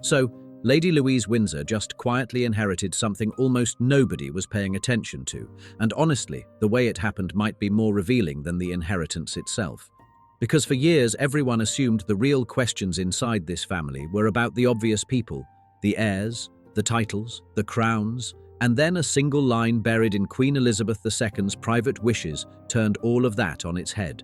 So, Lady Louise Windsor just quietly inherited something almost nobody was paying attention to, and honestly, the way it happened might be more revealing than the inheritance itself. Because for years everyone assumed the real questions inside this family were about the obvious people, the heirs, the titles, the crowns, and then a single line buried in Queen Elizabeth II's private wishes turned all of that on its head.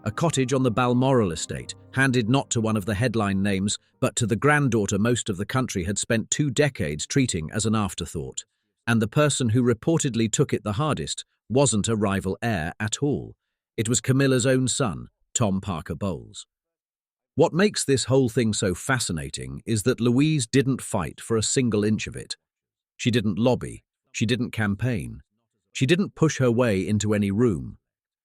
A cottage on the Balmoral estate, handed not to one of the headline names, but to the granddaughter most of the country had spent 2 decades treating as an afterthought. And the person who reportedly took it the hardest wasn't a rival heir at all. It was Camilla's own son, Tom Parker Bowles. What makes this whole thing so fascinating is that Louise didn't fight for a single inch of it. She didn't lobby, she didn't campaign, she didn't push her way into any room.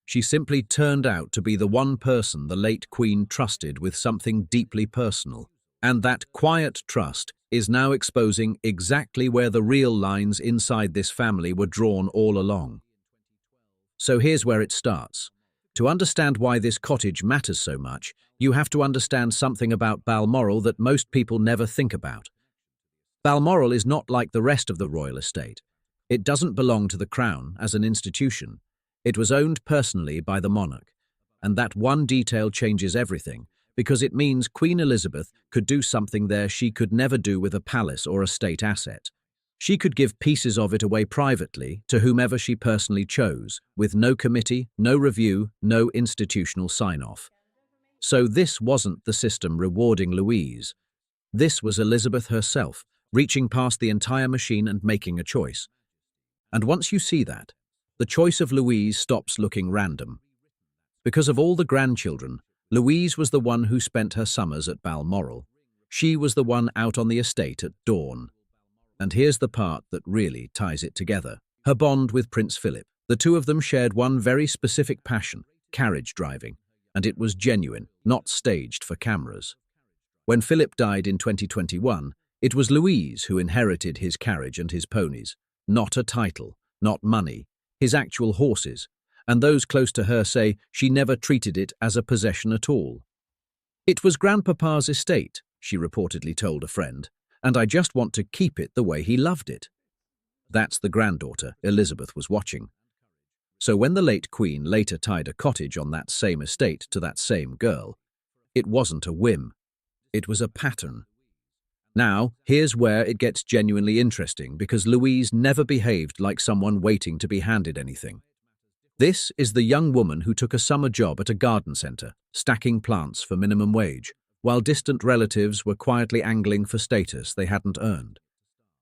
She simply turned out to be the one person the late Queen trusted with something deeply personal. And that quiet trust is now exposing exactly where the real lines inside this family were drawn all along. So here's where it starts. To understand why this cottage matters so much, you have to understand something about Balmoral that most people never think about. Balmoral is not like the rest of the royal estate. It doesn't belong to the crown as an institution. It was owned personally by the monarch, and that one detail changes everything, because it means Queen Elizabeth could do something there she could never do with a palace or a state asset. She could give pieces of it away privately to whomever she personally chose, with no committee, no review, no institutional sign-off. So this wasn't the system rewarding Louise. This was Elizabeth herself, reaching past the entire machine and making a choice. And once you see that, the choice of Louise stops looking random. Because of all the grandchildren, Louise was the one who spent her summers at Balmoral. She was the one out on the estate at dawn. And here's the part that really ties it together. Her bond with Prince Philip. The two of them shared one very specific passion, carriage driving, and it was genuine, not staged for cameras. When Philip died in 2021, it was Louise who inherited his carriage and his ponies. Not a title, not money, his actual horses, and those close to her say she never treated it as a possession at all. "It was Grandpapa's estate," she reportedly told a friend, "and I just want to keep it the way he loved it." That's the granddaughter Elizabeth was watching. So when the late Queen later tied a cottage on that same estate to that same girl, it wasn't a whim. It was a pattern. Now, here's where it gets genuinely interesting, because Louise never behaved like someone waiting to be handed anything. This is the young woman who took a summer job at a garden centre, stacking plants for minimum wage, while distant relatives were quietly angling for status they hadn't earned.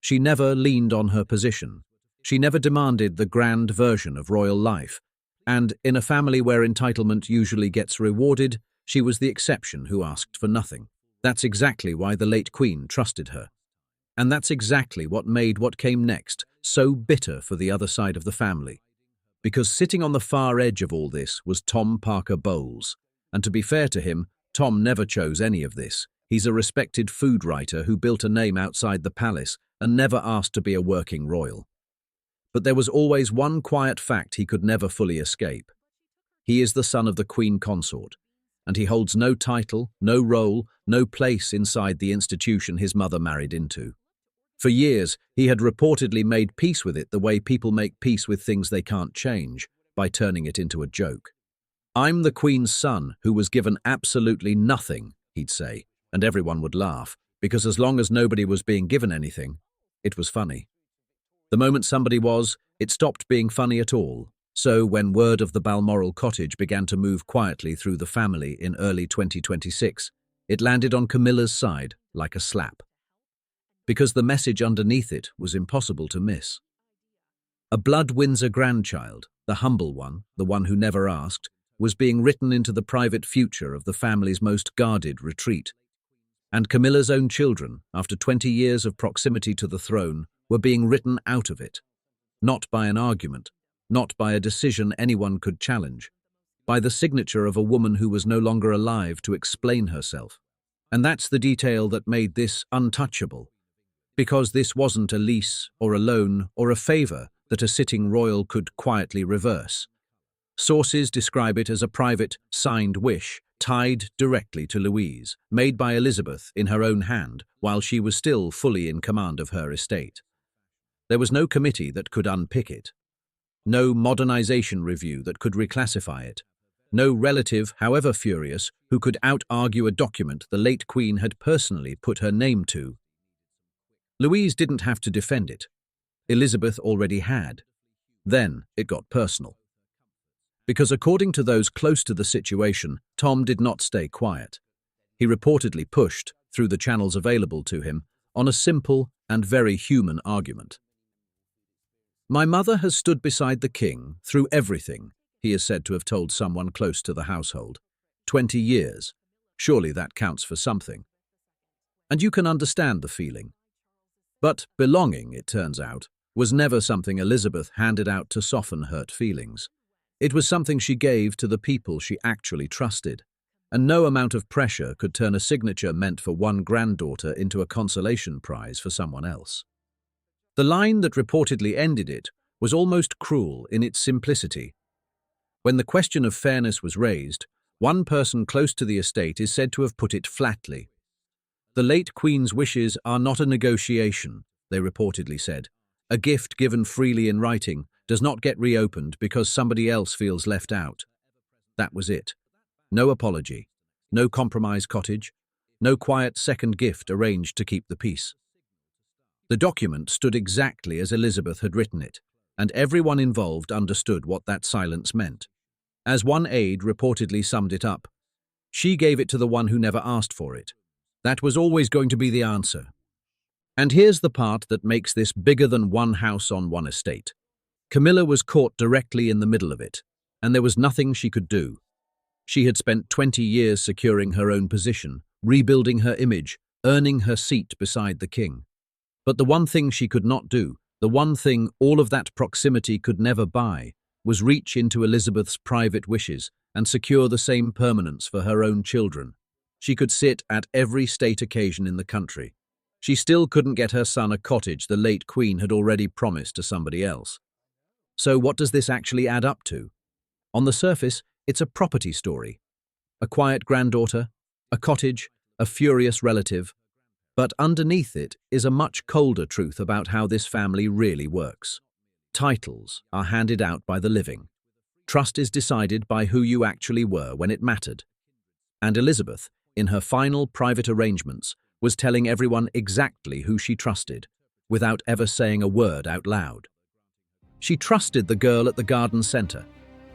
She never leaned on her position. She never demanded the grand version of royal life. And in a family where entitlement usually gets rewarded, she was the exception who asked for nothing. That's exactly why the late Queen trusted her. And that's exactly what made what came next so bitter for the other side of the family. Because sitting on the far edge of all this was Tom Parker Bowles. And to be fair to him, Tom never chose any of this. He's a respected food writer who built a name outside the palace and never asked to be a working royal. But there was always one quiet fact he could never fully escape. He is the son of the Queen Consort, and he holds no title, no role, no place inside the institution his mother married into. For years, he had reportedly made peace with it the way people make peace with things they can't change, by turning it into a joke. "I'm the Queen's son who was given absolutely nothing," he'd say, and everyone would laugh, because as long as nobody was being given anything, it was funny. The moment somebody was, it stopped being funny at all. So when word of the Balmoral cottage began to move quietly through the family in early 2026, it landed on Camilla's side like a slap. Because the message underneath it was impossible to miss. A blood Windsor grandchild, the humble one, the one who never asked, was being written into the private future of the family's most guarded retreat. And Camilla's own children, after 20 years of proximity to the throne, were being written out of it. Not by an argument, not by a decision anyone could challenge, by the signature of a woman who was no longer alive to explain herself. And that's the detail that made this untouchable, because this wasn't a lease or a loan or a favour that a sitting royal could quietly reverse. Sources describe it as a private, signed wish tied directly to Louise, made by Elizabeth in her own hand while she was still fully in command of her estate. There was no committee that could unpick it, no modernization review that could reclassify it, no relative, however furious, who could out-argue a document the late Queen had personally put her name to. Louise didn't have to defend it. Elizabeth already had. Then it got personal. Because according to those close to the situation, Tom did not stay quiet. He reportedly pushed, through the channels available to him, on a simple and very human argument. "My mother has stood beside the king through everything," he is said to have told someone close to the household. 20 years. Surely that counts for something. And you can understand the feeling. But belonging, it turns out, was never something Elizabeth handed out to soften hurt feelings. It was something she gave to the people she actually trusted, and no amount of pressure could turn a signature meant for one granddaughter into a consolation prize for someone else. The line that reportedly ended it was almost cruel in its simplicity. When the question of fairness was raised, one person close to the estate is said to have put it flatly. "The late Queen's wishes are not a negotiation," they reportedly said. "A gift given freely in writing does not get reopened because somebody else feels left out." That was it. No apology, no compromise cottage, no quiet second gift arranged to keep the peace. The document stood exactly as Elizabeth had written it, and everyone involved understood what that silence meant. As one aide reportedly summed it up, "She gave it to the one who never asked for it. That was always going to be the answer." And here's the part that makes this bigger than one house on one estate. Camilla was caught directly in the middle of it, and there was nothing she could do. She had spent 20 years securing her own position, rebuilding her image, earning her seat beside the king. But the one thing she could not do, the one thing all of that proximity could never buy, was reach into Elizabeth's private wishes and secure the same permanence for her own children. She could sit at every state occasion in the country. She still couldn't get her son a cottage the late Queen had already promised to somebody else. So what does this actually add up to? On the surface, it's a property story. A quiet granddaughter, a cottage, a furious relative. But underneath it is a much colder truth about how this family really works. Titles are handed out by the living. Trust is decided by who you actually were when it mattered. And Elizabeth, in her final private arrangements, was telling everyone exactly who she trusted, without ever saying a word out loud. She trusted the girl at the garden centre.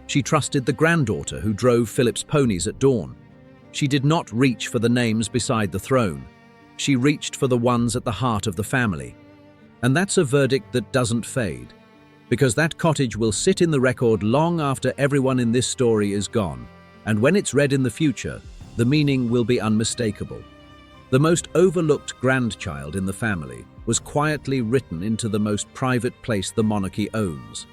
She trusted the granddaughter who drove Philip's ponies at dawn. She did not reach for the names beside the throne. She reached for the ones at the heart of the family. And that's a verdict that doesn't fade, because that cottage will sit in the record long after everyone in this story is gone, and when it's read in the future, the meaning will be unmistakable. The most overlooked grandchild in the family was quietly written into the most private place the monarchy owns,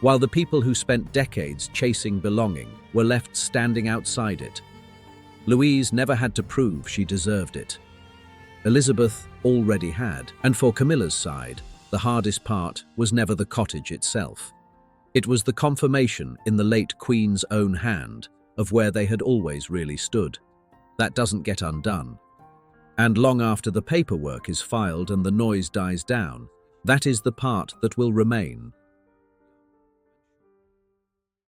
while the people who spent decades chasing belonging were left standing outside it. Louise never had to prove she deserved it. Elizabeth already had, and for Camilla's side, the hardest part was never the cottage itself. It was the confirmation in the late Queen's own hand of where they had always really stood. That doesn't get undone. And long after the paperwork is filed and the noise dies down, that is the part that will remain.